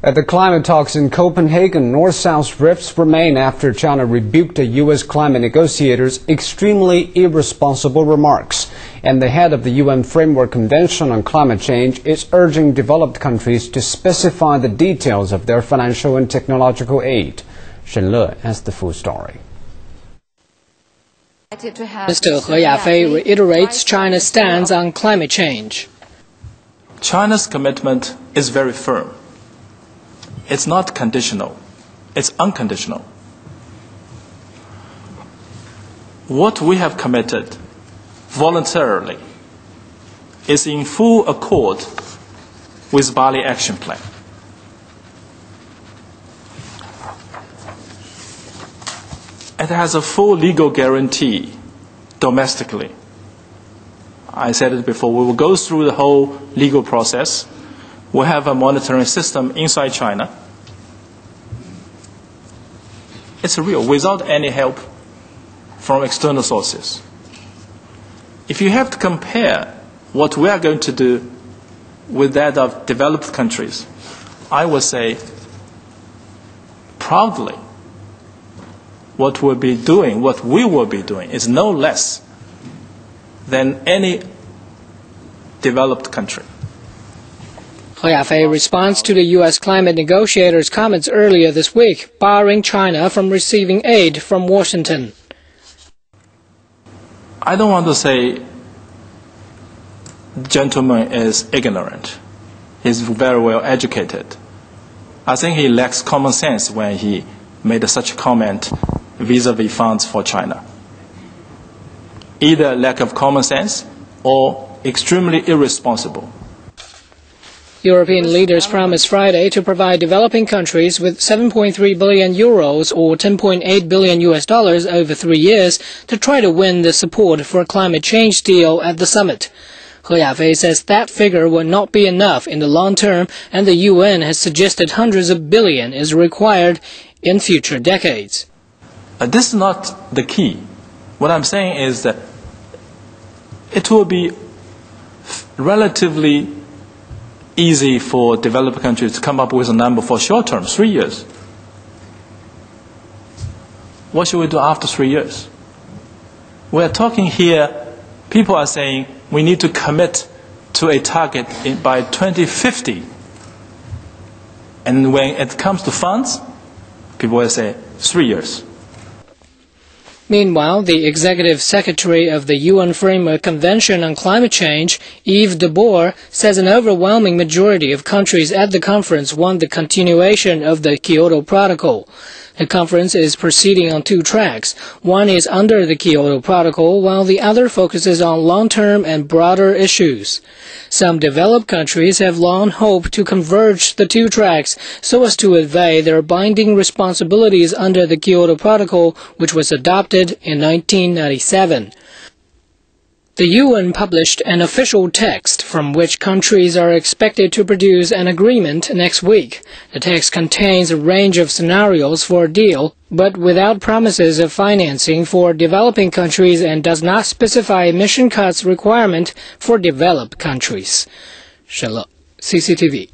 At the climate talks in Copenhagen, North-South rifts remain after China rebuked the U.S. climate negotiators' extremely irresponsible remarks. And the head of the UN Framework Convention on Climate Change is urging developed countries to specify the details of their financial and technological aid. Shen Le has the full story. Mr. He Yafei reiterates China's stance on climate change. China's commitment is very firm. It's not conditional. It's unconditional. What we have committed voluntarily is in full accord with Bali Action Plan. It has a full legal guarantee domestically. I said it before, we will go through the whole legal process. We have a monitoring system inside China. It's real, without any help from external sources. If you have to compare what we are going to do with that of developed countries, I would say proudly what we will be doing is no less than any developed country. He Yafei responds to the U.S. climate negotiators' comments earlier this week, barring China from receiving aid from Washington. I don't want to say the gentleman is ignorant. He's very well educated. I think he lacks common sense when he made such a comment vis-à-vis funds for China. Either lack of common sense or extremely irresponsible. European leaders promised Friday to provide developing countries with 7.3 billion euros or $10.8 billion over 3 years to try to win the support for a climate change deal at the summit. He Yafei says that figure will not be enough in the long term, and the UN has suggested hundreds of billions is required in future decades. This is not the key. What I'm saying is that it will be relatively easy for developed countries to come up with a number for short term, 3 years. What should we do after 3 years? We're talking here, people are saying we need to commit to a target by 2050. And when it comes to funds, people will say 3 years. Meanwhile, the executive secretary of the UN Framework Convention on Climate Change, Yves de Boer, says an overwhelming majority of countries at the conference want the continuation of the Kyoto Protocol. The conference is proceeding on 2 tracks. One is under the Kyoto Protocol, while the other focuses on long-term and broader issues. Some developed countries have long hoped to converge the 2 tracks so as to evade their binding responsibilities under the Kyoto Protocol, which was adopted in 1997. The UN published an official text from which countries are expected to produce an agreement next week. The text contains a range of scenarios for a deal, but without promises of financing for developing countries, and does not specify emission cuts requirement for developed countries. Shen Le, CCTV.